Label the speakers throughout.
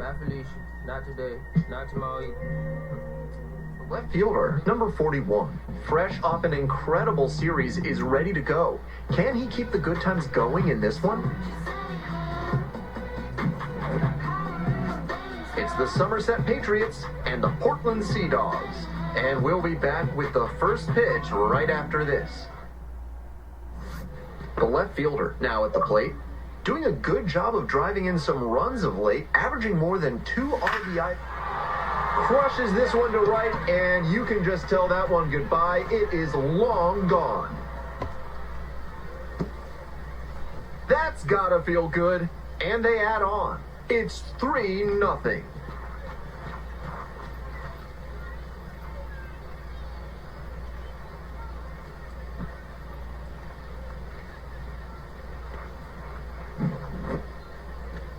Speaker 1: Not Felicia. Not today. Not tomorrow either.
Speaker 2: Left fielder, number 41, fresh off an incredible series, is ready to go. Can he keep the good times going in this one? It's the Somerset Patriots and the Portland Sea Dogs. And we'll be back with the first pitch right after this. The left fielder now at the plate, doing a good job of driving in some runs of late, averaging more than 2 RBI. Crushes this one to right, and you can just tell that one goodbye. It is long gone. That's gotta feel good. And they add on. It's 3-0.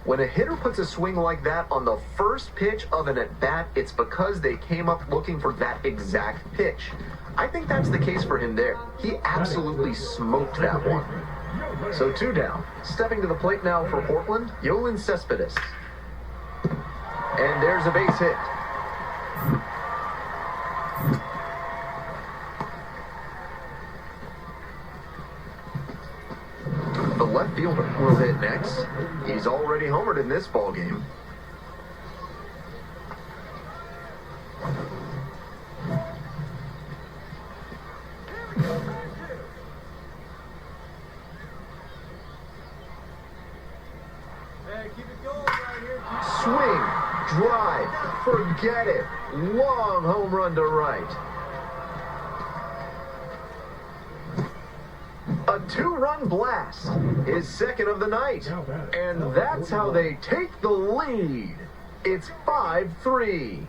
Speaker 2: When a hitter puts a swing like that on the first pitch of an at-bat, it's because they came up looking for that exact pitch. I think that's the case for him there. He absolutely smoked that one. So 2 down. Stepping to the plate now for Portland, Yoenis Cespedes. And there's a base hit. The left fielder will hit next. He's already homered in this ballgame. Swing, drive, forget it. Long home run to right. A 2-run blast, his second of the night. And that's how they take the lead. It's 5-3.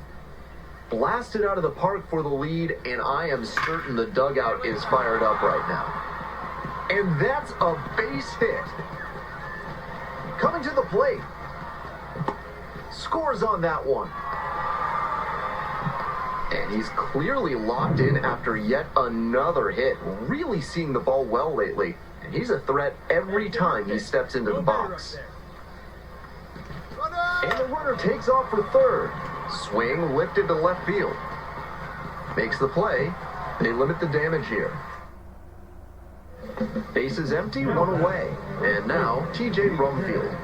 Speaker 2: Blasted out of the park for the lead, and I am certain the dugout is fired up right now. And that's a base hit. Coming to the plate. Scores on that one. And he's clearly locked in after yet another hit. Really seeing the ball well lately. And he's a threat every time he steps into the box. And the runner takes off for third. Swing lifted to left field. Makes the play. They limit the damage here. Base is empty, 1 away. And now, T.J. Brumfield.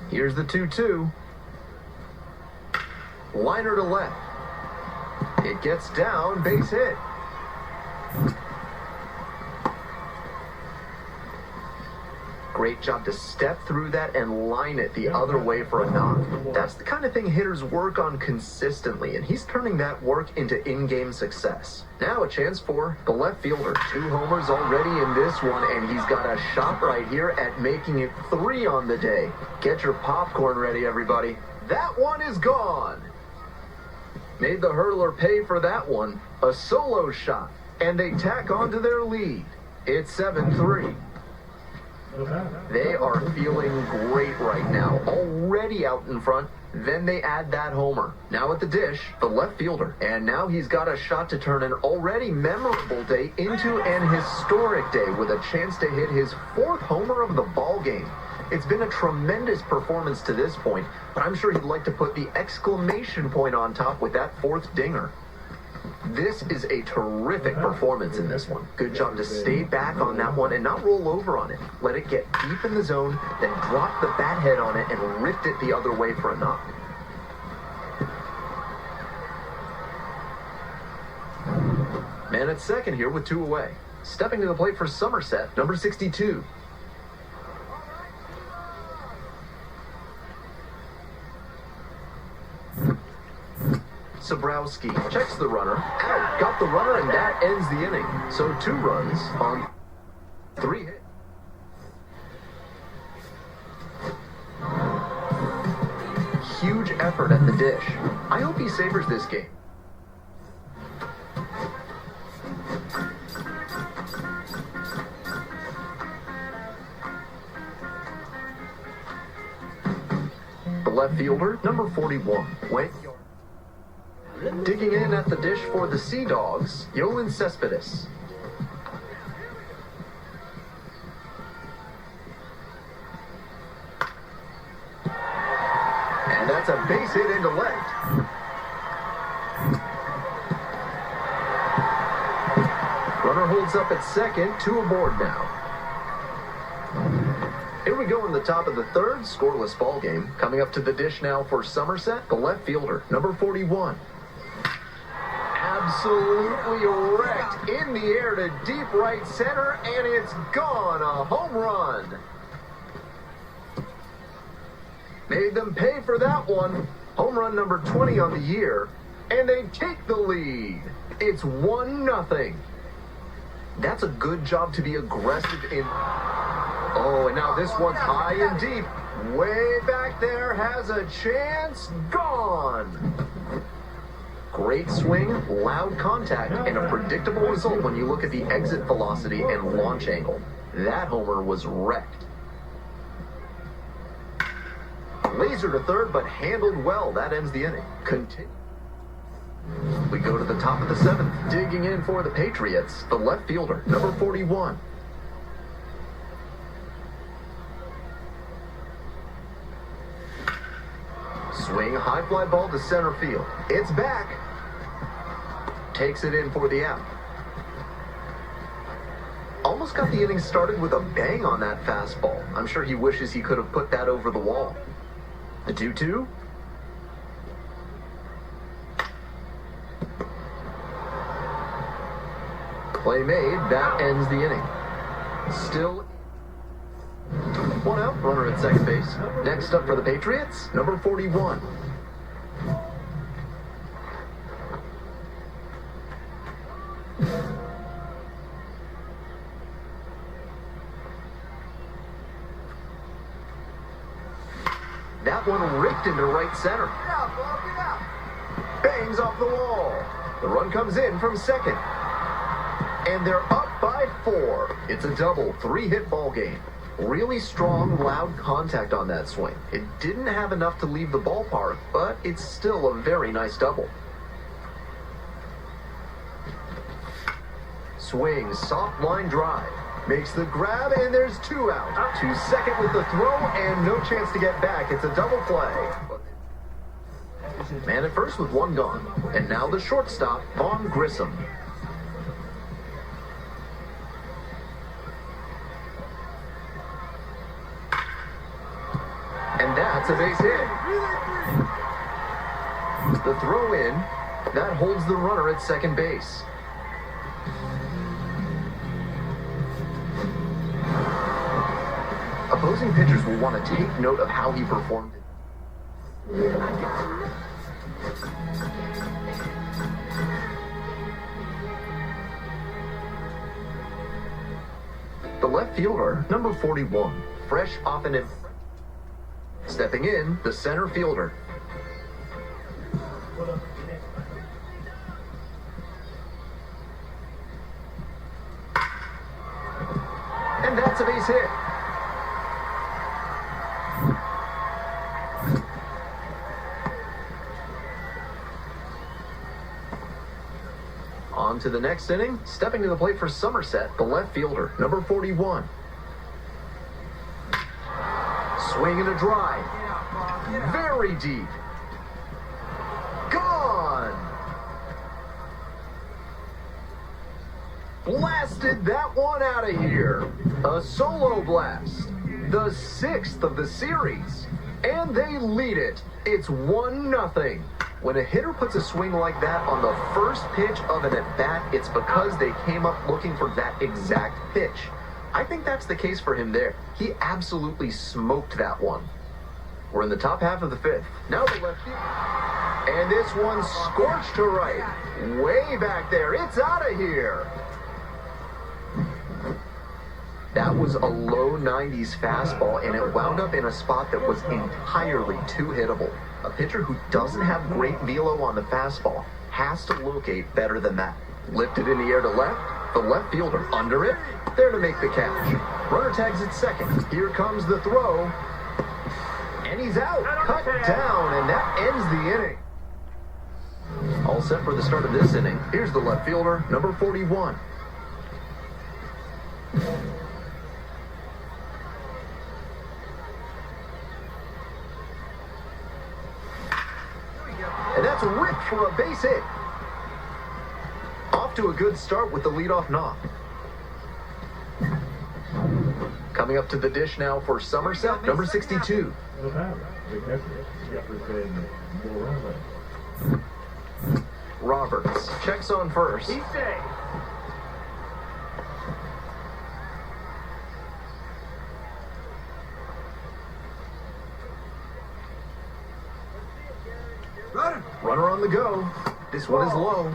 Speaker 2: Here's the 2-2. Liner to left. It gets down, base hit. Great job to step through that and line it the other way for a knock. That's the kind of thing hitters work on consistently, and he's turning that work into in-game success. Now a chance for the left fielder. 2 homers already in this one, and he's got a shot right here at making it 3 on the day. Get your popcorn ready, everybody. That one is gone. Made the hurdler pay for that one. A solo shot, and they tack on to their lead. It's 7-3. They are feeling great right now, already out in front. Then they add that homer. Now at the dish, the left fielder. And now he's got a shot to turn an already memorable day into an historic day with a chance to hit his 4th homer of the ball game. It's been a tremendous performance to this point, but I'm sure he'd like to put the exclamation point on top with that 4th dinger. This is a terrific performance in this one. Good job to stay back on that one and not roll over on it. Let it get deep in the zone, then drop the bat head on it and ripped it the other way for a knock. Man at second here with 2 away. Stepping to the plate for Somerset, number 62. Sobrowski checks the runner, out, got the runner, and that ends the inning. So 2 runs on 3 hits. Huge effort at the dish. I hope he savors this game. The left fielder, number 41, went. Digging in at the dish for the Sea Dogs, Yolan Cespedes. And that's a base hit into left. Runner holds up at second, 2 aboard now. Here we go in the top of the third, scoreless ball game. Coming up to the dish now for Somerset, the left fielder, number 41. Absolutely wrecked in the air to deep right center, and it's gone, a home run. Made them pay for that one. Home run number 20 on the year, and they take the lead. It's 1-0. That's a good job to be aggressive in. Oh, and now this one's high and deep. Way back there, has a chance. Gone. Great swing, loud contact, and a predictable result when you look at the exit velocity and launch angle. That homer was wrecked. Laser to third, but handled well. That ends the inning. We go to the top of the 7th. Digging in for the Patriots, the left fielder, number 41. Swing, high fly ball to center field. It's back. Takes it in for the out. Almost got the inning started with a bang on that fastball. I'm sure he wishes he could have put that over the wall. The 2-2. Play made. That ends the inning. Still 1 out. Runner at second base. Next up for the Patriots, number 41. That one ripped into right center. Bangs off the wall. The run comes in from second. And they're up by 4. It's a double, 3-hit ball game. Really strong, loud contact on that swing. It didn't have enough to leave the ballpark, but it's still a very nice double. Swing, soft line drive. Makes the grab, and there's 2 out. To second with the throw, and no chance to get back. It's a double play. Man at first with 1 gone. And now the shortstop, Vaughn Grissom. And that's a base hit. The throw in, that holds the runner at second base. Opposing pitchers will want to take note of how he performed. The left fielder, number 41, fresh off an imprint. Stepping in, the center fielder. And that's a base hit. On to the next inning, stepping to the plate for Somerset, the left fielder, number 41. Swing and a drive. Very deep. Gone. Blasted that one out of here. A solo blast. The 6th of the series. And they lead it. It's 1-0. When a hitter puts a swing like that on the first pitch of an at-bat, it's because they came up looking for that exact pitch. I think that's the case for him there. He absolutely smoked that one. We're in the top half of the 5th. Now the left field. And this one scorched to right. Way back there. It's out of here. That was a low 90s fastball, and it wound up in a spot that was entirely too hittable. A pitcher who doesn't have great velo on the fastball has to locate better than that. Lifted in the air to left. The left fielder under it. There to make the catch. Runner tags at second. Here comes the throw. And he's out. Cut down, and that ends the inning. set for the start of this inning. Here's the left fielder, number 41. And that's ripped for a base hit. Off to a good start with the leadoff knock. Coming up to the dish now for Somerset, number 62. Roberts checks on first.
Speaker 1: He's safe.
Speaker 2: Runner on the go. This one is low.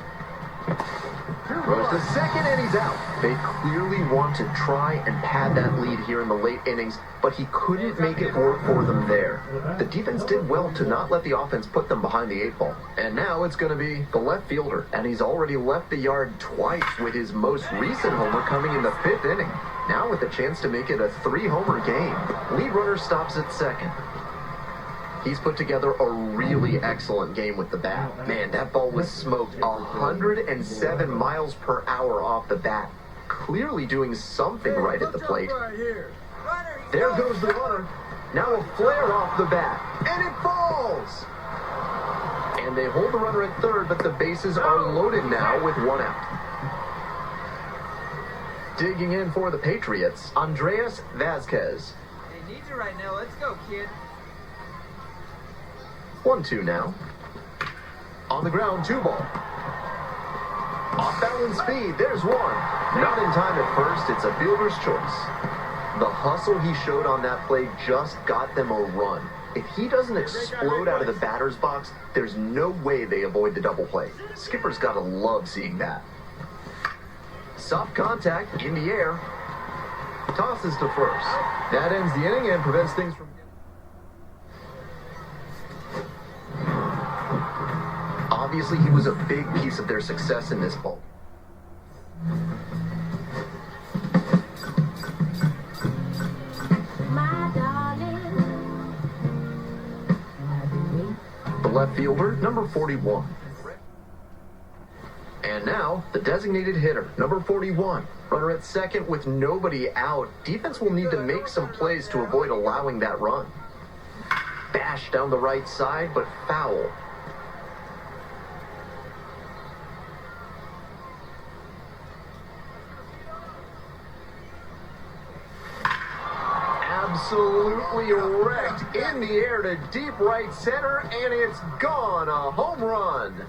Speaker 2: Throws to second and he's out. They clearly want to try and pad that lead here in the late innings, but he couldn't make it work for them there. The defense did well to not let the offense put them behind the 8 ball. And now it's going to be the left fielder, and he's already left the yard twice with his most recent homer coming in the 5th inning. Now with a chance to make it a 3-homer game. Lead runner stops at second. He's put together a really excellent game with the bat. Man, that ball was smoked 107 miles per hour off the bat. Clearly doing something right at the plate. There goes the runner. Now a flare off the bat. And it falls! And they hold the runner at third, but the bases are loaded now with 1 out. Digging in for the Patriots, Andreas Vasquez.
Speaker 1: They need you right now. Let's go, kid.
Speaker 2: 1-2 now. On the ground, 2 ball. Off balance speed, there's 1. Not in time at first, it's a fielder's choice. The hustle he showed on that play just got them a run. If he doesn't explode out of the batter's box, there's no way they avoid the double play. Skipper's gotta love seeing that. Soft contact in the air. Tosses to first. That ends the inning and prevents things from... Obviously, he was a big piece of their success in this ball. The left fielder, number 41. And now, the designated hitter, number 41. Runner at second with nobody out. Defense will need to make some plays to avoid allowing that run. Bash down the right side, but foul. Absolutely wrecked in the air to deep right center, and it's gone. A home run.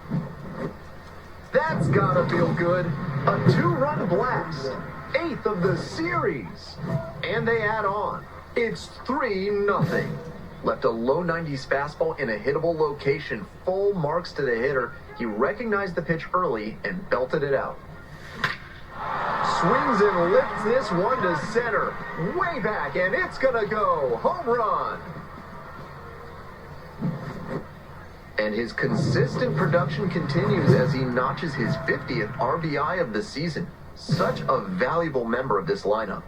Speaker 2: That's gotta feel good. A 2-run blast. 8th of the series. And they add on. It's 3-0. Left a low 90s fastball in a hittable location. Full marks to the hitter. He recognized the pitch early and belted it out. Swings and lifts this one to center. Way back, and it's gonna go. Home run. And his consistent production continues as he notches his 50th RBI of the season. Such a valuable member of this lineup.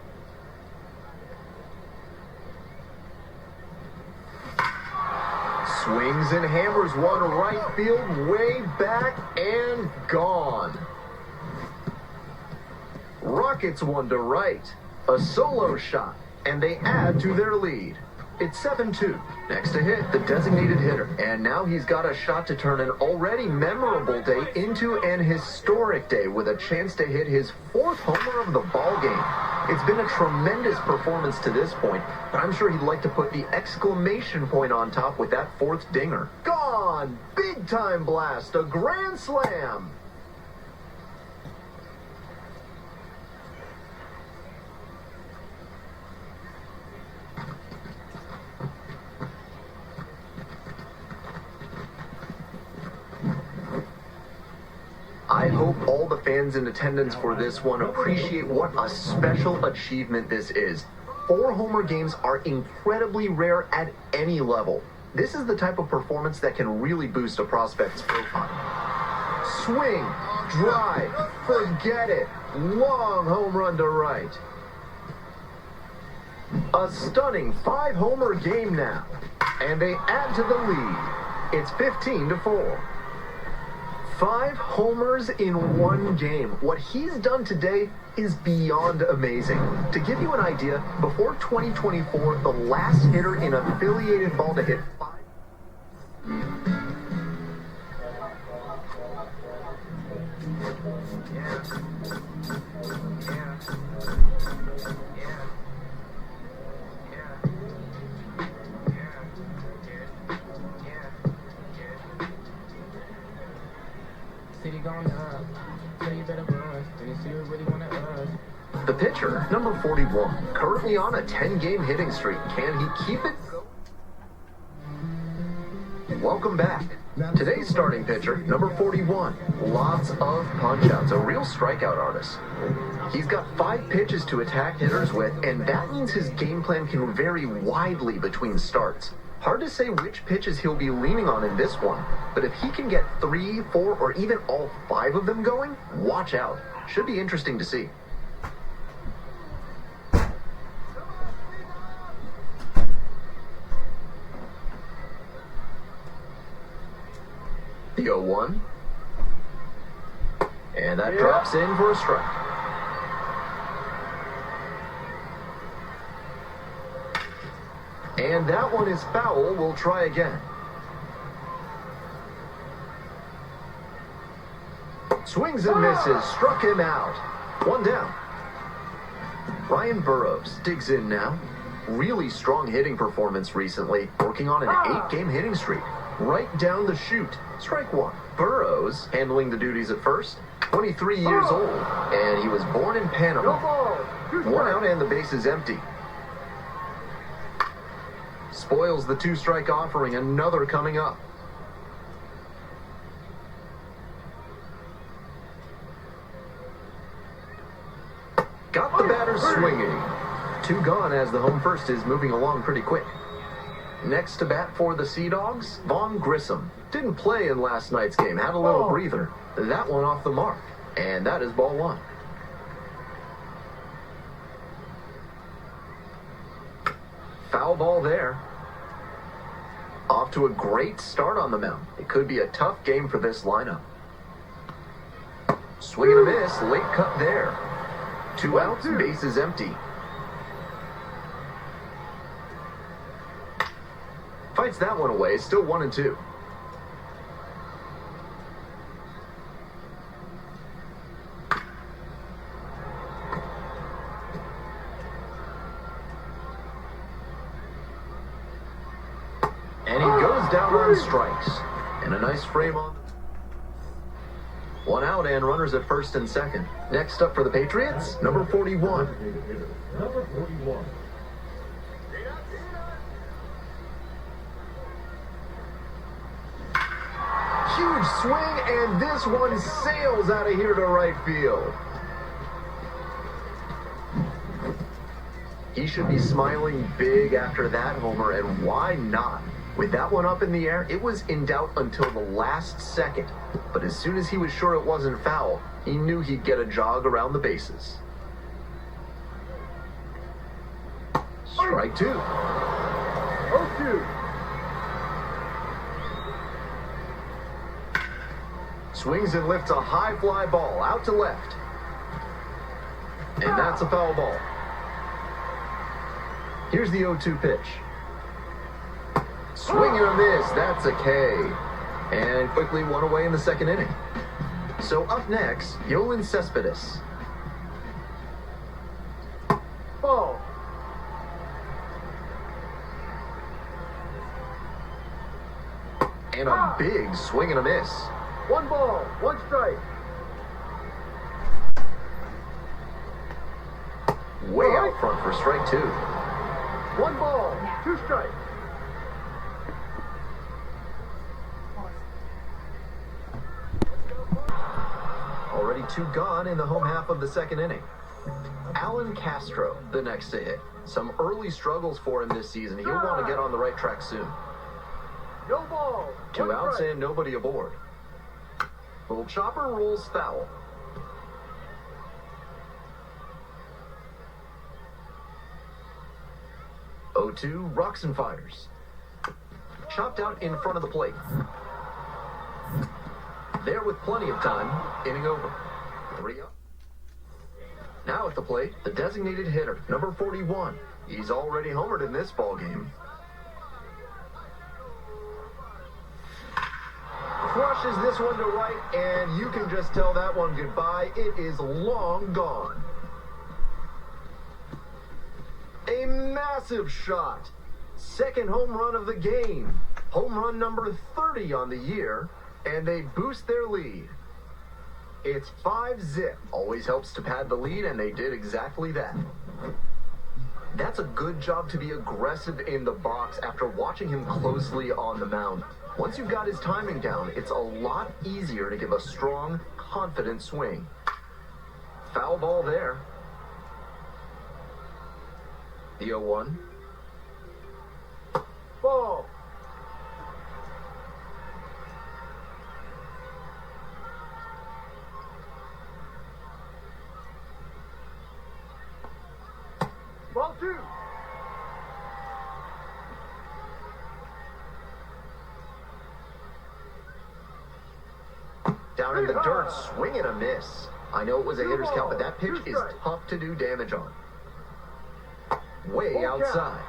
Speaker 2: Swings and hammers one right field, way back and gone. Rockets one to right. A solo shot, and they add to their lead. It's 7-2. Next to hit, the designated hitter. And now he's got a shot to turn an already memorable day into an historic day with a chance to hit his 4th homer of the ballgame. It's been a tremendous performance to this point, but I'm sure he'd like to put the exclamation point on top with that 4th dinger. Gone! Big time blast, a grand slam! I hope all the fans in attendance for this one appreciate what a special achievement this is. 4-homer games are incredibly rare at any level. This is the type of performance that can really boost a prospect's profile. Swing, drive, forget it. Long home run to right. A stunning 5-homer game now. And they add to the lead. It's 15-4. 5 homers in one game. What he's done today is beyond amazing. To give you an idea, before 2024, the last hitter in affiliated ball to hit 5. The pitcher, number 41, currently on a 10-game hitting streak. Can he keep it going? Welcome back. Today's starting pitcher, number 41, lots of punch-outs, a real strikeout artist. He's got 5 pitches to attack hitters with, and that means his game plan can vary widely between starts. Hard to say which pitches he'll be leaning on in this one, but if he can get 3, 4, or even all 5 of them going, watch out. Should be interesting to see. The 0-1. And that drops in for a strike. And that one is foul. We'll try again. Swings and misses. Struck him out. 1 down. Ryan Burroughs digs in now. Really strong hitting performance recently. Working on an 8-game hitting streak. Right down the chute. Strike 1. Burroughs handling the duties at first. 23 years old. And he was born in Panama. 1 out and the base is empty. Spoils the 2-strike offering. Another coming up. Got the batter swinging. 2 gone as the home first is moving along pretty quick. Next to bat for the Sea Dogs, Vaughn Grissom. Didn't play in last night's game, had a little breather. That one off the mark. And that is ball 1. Foul ball there. Off to a great start on the mound. It could be a tough game for this lineup. Swing and a miss, late cut there. 2 outs, base is empty. Fights that one away, still 1-2. And he goes down on strikes. And a nice frame on. 1 out and runners at first and second. Next up for the Patriots, number 41.
Speaker 3: Number 41.
Speaker 2: Huge swing, and this one sails out of here to right field. He should be smiling big after that homer, and why not? With that one up in the air, it was in doubt until the last second. But as soon as he was sure it wasn't foul, he knew he'd get a jog around the bases. Strike 2.
Speaker 3: 0-2.
Speaker 2: Swings and lifts a high fly ball out to left. And that's a foul ball. Here's the 0-2 pitch. Swing and a miss. That's a K. And quickly 1 away in the second inning. So up next, Yolan Cespedes.
Speaker 3: Ball.
Speaker 2: And a big swing and a miss.
Speaker 3: 1 ball, 1 strike.
Speaker 2: Way out front for strike 2.
Speaker 3: 1 ball, 2 strikes.
Speaker 2: Already 2 gone in the home half of the second inning. Alan Castro, the next to hit. Some early struggles for him this season. He'll want to get on the right track soon.
Speaker 3: No ball.
Speaker 2: 2 outs and nobody aboard. Little chopper rolls foul. O2 rocks and fires. Chopped out in front of the plate. There with plenty of time, inning over. 3 up. Now at the plate, the designated hitter, number 41. He's already homered in this ballgame. Crushes this one to right, and you can just tell that one goodbye. It is long gone. A massive shot. Second home run of the game. Home run number 30 on the year, and they boost their lead. It's 5-zip. Always helps to pad the lead, and they did exactly that. That's a good job to be aggressive in the box after watching him closely on the mound. Once you've got his timing down, it's a lot easier to give a strong, confident swing. Foul ball there. The 0-1.
Speaker 3: Ball. Ball 2.
Speaker 2: Down in the dirt, swing and a miss. I know it was a hitter's count, but that pitch is tough to do damage on. Way outside.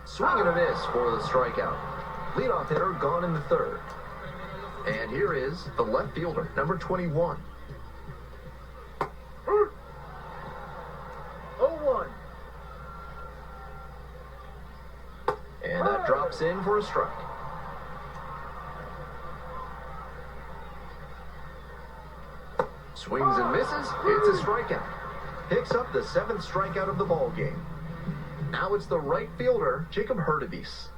Speaker 2: Swing and a miss for the strikeout. Leadoff hitter gone in the third. And here is the left fielder, number 21.
Speaker 3: 0-1.
Speaker 2: And that drops in for a strike. Swings and misses. It's a strikeout. Picks up the 7th strikeout of the ball game. Now it's the right fielder, Jacob Hurtubise.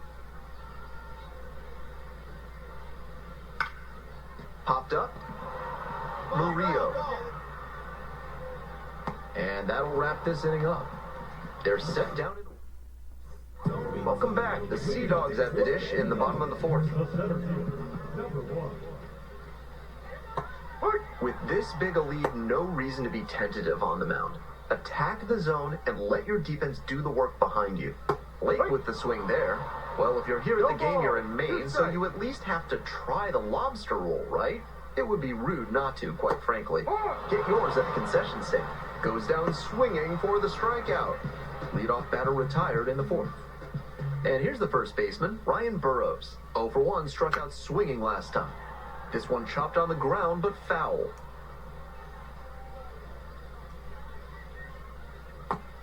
Speaker 2: Popped up. Murillo. And that'll wrap this inning up. They're set down in... Welcome back. The Sea Dogs at the dish in the bottom of the 4th. With this big a lead, no reason to be tentative on the mound. Attack the zone and let your defense do the work behind you. Late with the swing there. Well, if you're here at the game, you're in Maine, so you at least have to try the lobster roll, right? It would be rude not to, quite frankly. Get yours at the concession stand. Goes down swinging for the strikeout. Leadoff batter retired in the 4th. And here's the first baseman, Ryan Burroughs. 0 for 1, struck out swinging last time. This one chopped on the ground, but foul.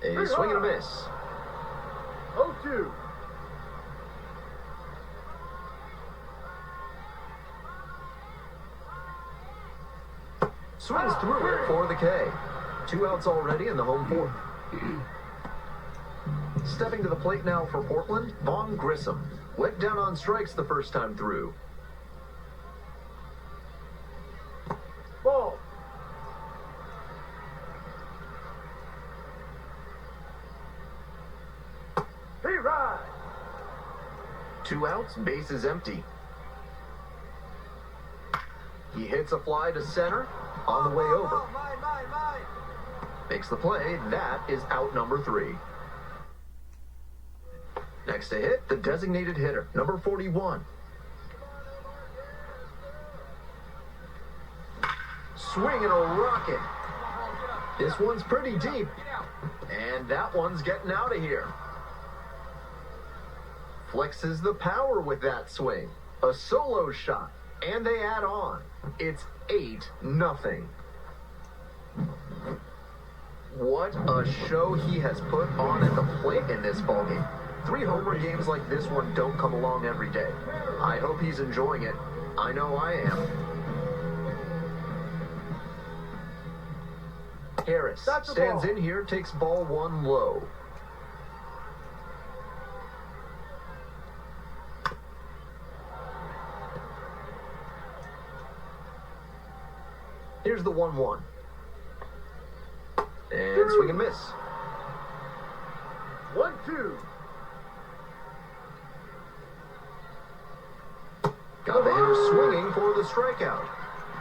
Speaker 2: A swing and a miss.
Speaker 3: 0-2.
Speaker 2: Swings through it for the K. 2 outs already in the home 4th. Stepping to the plate now for Portland, Vaughn Grissom. Let down on strikes the first time through.
Speaker 3: Ball. Hey, ride.
Speaker 2: 2 outs, base is empty. He hits a fly to center on the way over. Makes the play. That is out number 3. Next to hit, the designated hitter, number 41. Swing and a rocket. This one's pretty deep. And that one's getting out of here. Flexes the power with that swing. A solo shot. And they add on. It's 8-0. What a show he has put on at the plate in this ballgame. 3 homer games like this one don't come along every day. I hope he's enjoying it. I know I am. Harris stands in here, takes ball 1 low. Here's the 1-1. And swing and miss.
Speaker 3: 1-2.
Speaker 2: Got the hitter swinging for the strikeout.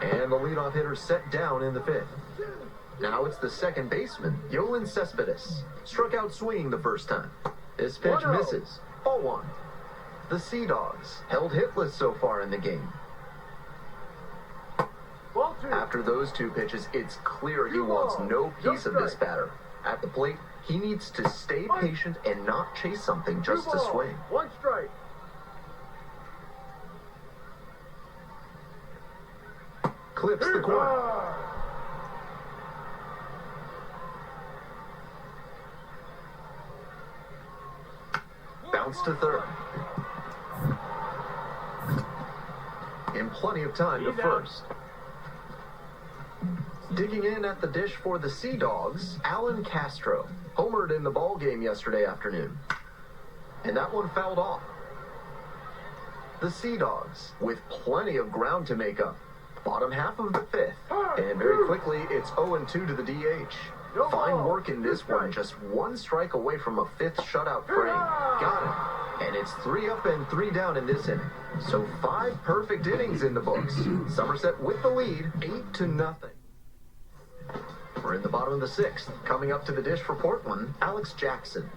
Speaker 2: And the leadoff hitter set down in the 5th. Now it's the second baseman, Yolan Cespedes. Struck out swinging the first time. This pitch misses. Ball one. The Sea Dogs held hitless so far in the game.
Speaker 3: Ball two.
Speaker 2: After those two pitches, it's clear he
Speaker 3: Two
Speaker 2: wants
Speaker 3: balls,
Speaker 2: no
Speaker 3: no
Speaker 2: piece of this
Speaker 3: strike.
Speaker 2: batter. At the plate, he needs to stay patient and not chase something just
Speaker 3: Two
Speaker 2: to
Speaker 3: balls,
Speaker 2: swing.
Speaker 3: 1 strike.
Speaker 2: Clips the corner.
Speaker 3: Hurrah!
Speaker 2: Bounce to third. And plenty of time to
Speaker 3: He's out.
Speaker 2: first. Digging in at the dish for the Sea Dogs, Alan Castro homered in the ball game yesterday afternoon. And that one fouled off. The Sea Dogs, with plenty of ground to make up. Bottom half of the fifth. And very quickly, it's 0-2 to the DH.
Speaker 3: No
Speaker 2: Fine
Speaker 3: ball.
Speaker 2: work in this
Speaker 3: Two
Speaker 2: one,
Speaker 3: strikes.
Speaker 2: just one strike away from a fifth shutout frame. Got it. And it's 3 up and 3 down in this inning. So 5 perfect innings in the books. Somerset with the lead, 8-0. We're in the bottom of the 6th. Coming up to the dish for Portland, Alex Jackson.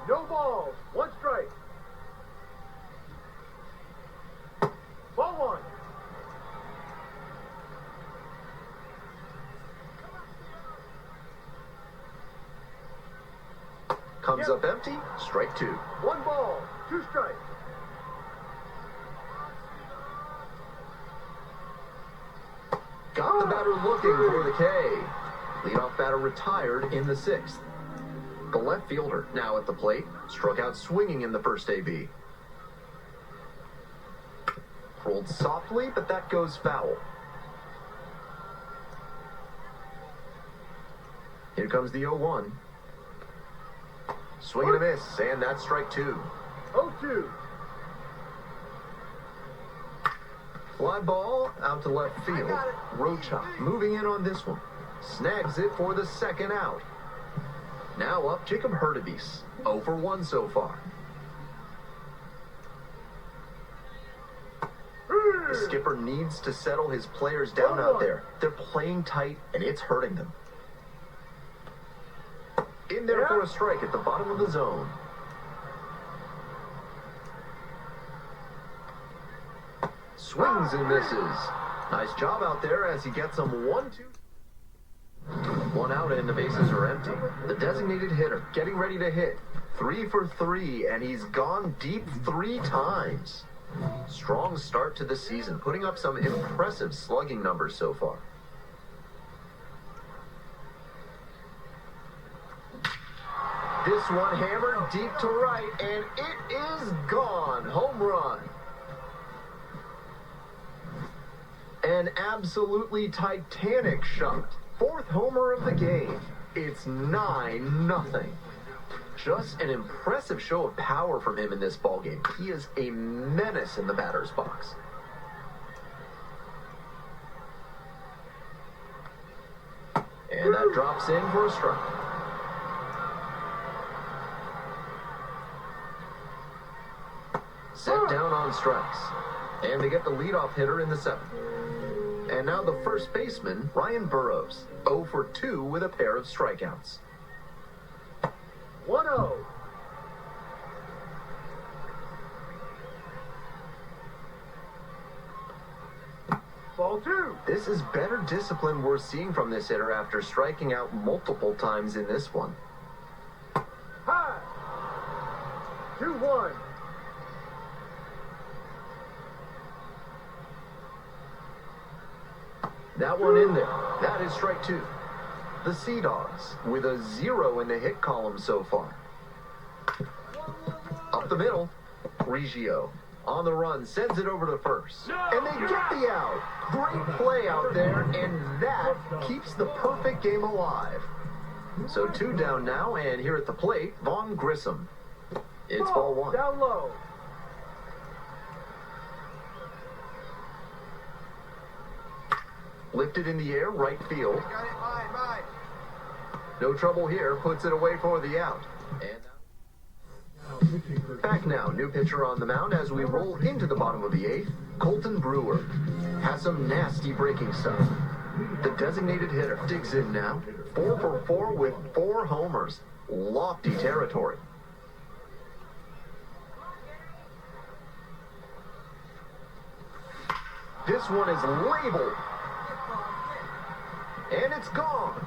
Speaker 3: No balls, 1 strike. Ball one.
Speaker 2: Comes up empty, strike 2.
Speaker 3: 1 ball, 2 strikes.
Speaker 2: Got the batter looking for the K. Leadoff batter retired in the 6th. The left fielder, now at the plate, struck out swinging in the first AB. Rolled softly, but that goes foul. Here comes the 0-1. Swing and a miss, and that's strike 2.
Speaker 3: 0-2.
Speaker 2: Fly ball out to left field. Rocha moving in on this one. Snags it for the second out. Now up Jacob Hurtubise. 0 for 1 so far. The skipper needs to settle his players down out there. They're playing tight, and it's hurting them. In there for a strike at the bottom of the zone. Swings and misses. Nice job out there as he gets them 1-2. 1 out and the bases are empty. The designated hitter getting ready to hit. 3 for 3, and he's gone deep 3 times. Strong start to the season, putting up some impressive slugging numbers so far. This one hammered deep to right, and it is gone. Home run. An absolutely titanic shot. 4th homer of the game. It's 9-0. Just an impressive show of power from him in this ballgame. He is a menace in the batter's box. And that drops in for a strike. Set down on strikes. And they get the leadoff hitter in the 7th. And now the first baseman, Ryan Burroughs, 0 for 2 with a pair of strikeouts.
Speaker 3: 1-0. Ball 2.
Speaker 2: This is better discipline we're seeing from this hitter after striking out multiple times in this one.
Speaker 3: High. 2-1.
Speaker 2: That one in there. That is strike 2. The Sea Dogs with a 0 in the hit column so far. Up the middle, Reggio on the run, sends it over to first. And they get the out. Great play out there, and that keeps the perfect game alive. So 2 down now, and here at the plate, Vaughn Grissom. It's ball 1.
Speaker 3: Down low.
Speaker 2: Lifted in the air, right field. No trouble here, puts it away for the out. And back now, new pitcher on the mound as we roll into the bottom of the 8th. Colton Brewer has some nasty breaking stuff. The designated hitter digs in now. 4 for 4 with 4 homers. Lofty territory. This one is labeled. And it's gone.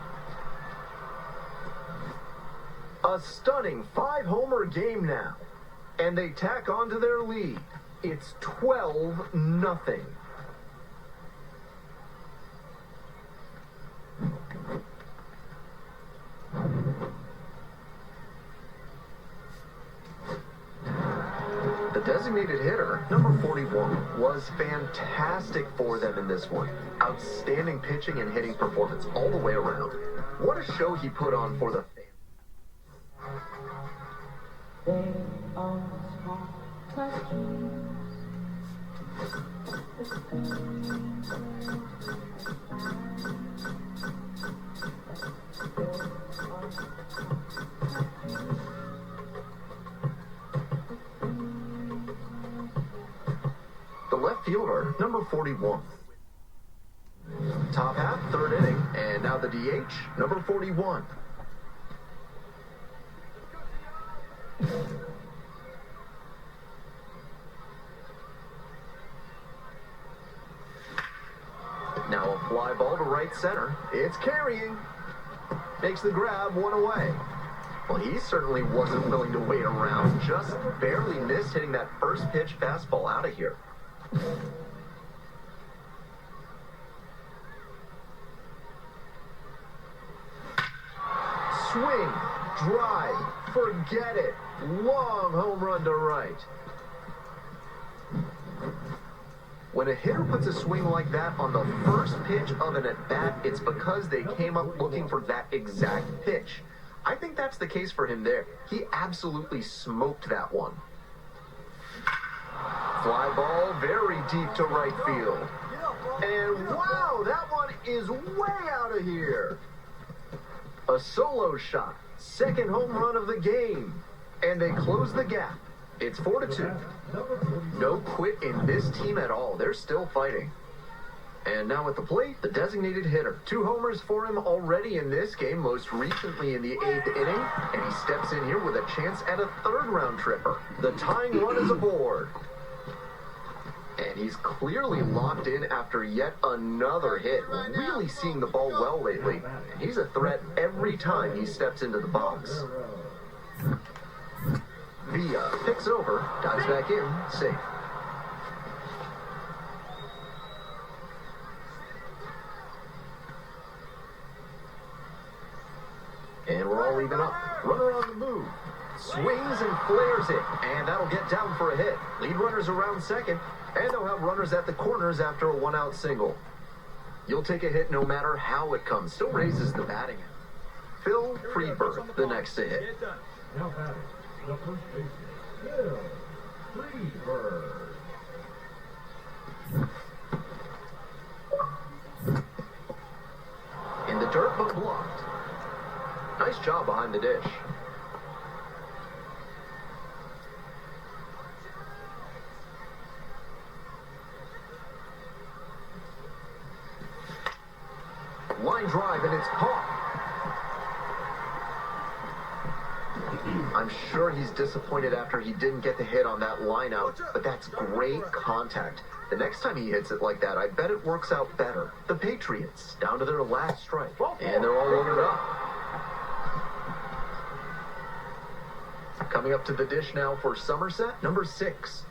Speaker 2: A stunning 5-homer game now. And they tack on to their lead. It's 12-0. The designated hitter, number 41, was fantastic for them in this one. Outstanding pitching and hitting performance all the way around. What a show he put on for the fans. The left fielder, number 41. Top half, 3rd inning, and now the DH, number 41. Now a fly ball to right center. It's carrying. Makes the grab, 1 away. Well, he certainly wasn't willing to wait around. Just barely missed hitting that first pitch fastball out of here. Swing, drive, forget it. Long home run to right. When a hitter puts a swing like that on the first pitch of an at-bat, it's because they came up looking for that exact pitch. I think that's the case for him there. He absolutely smoked that one. Fly ball very deep to right field. And wow, that one is way out of here. A solo shot. 2nd home run of the game. And they close the gap. It's 4-2. No quit in this team at all. They're still fighting. And now at the plate, the designated hitter. 2 homers for him already in this game, most recently in the 8th inning. And he steps in here with a chance at a 3rd round tripper. The tying run is aboard. And he's clearly locked in after yet another hit. Really seeing the ball well lately. And he's a threat every time he steps into the box. Villa picks over, dives back in, safe. And we're all even up. Runner on the move. Swings and flares it. And that'll get down for a hit. Lead runners around second. And they'll have runners at the corners after a 1-out single. You'll take a hit no matter how it comes. Still raises the batting. Phil Freeberg, the next to hit.
Speaker 4: Now batting, the first baseman, Phil Freeberg.
Speaker 2: In the dirt, but blocked. Nice job behind the dish. Line drive, and it's caught. I'm sure he's disappointed after he didn't get the hit on that line out, but that's great contact. The next time he hits it like that, I bet it works out better. The Patriots, down to their last strike, and they're all loaded up. Coming up to the dish now for Somerset, number 6.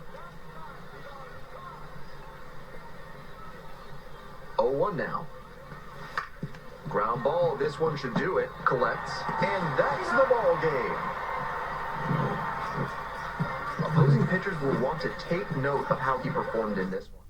Speaker 2: 0-1 now. Ground ball, this one should do it. Collects, and that's the ball game. Opposing pitchers will want to take note of how he performed in this one.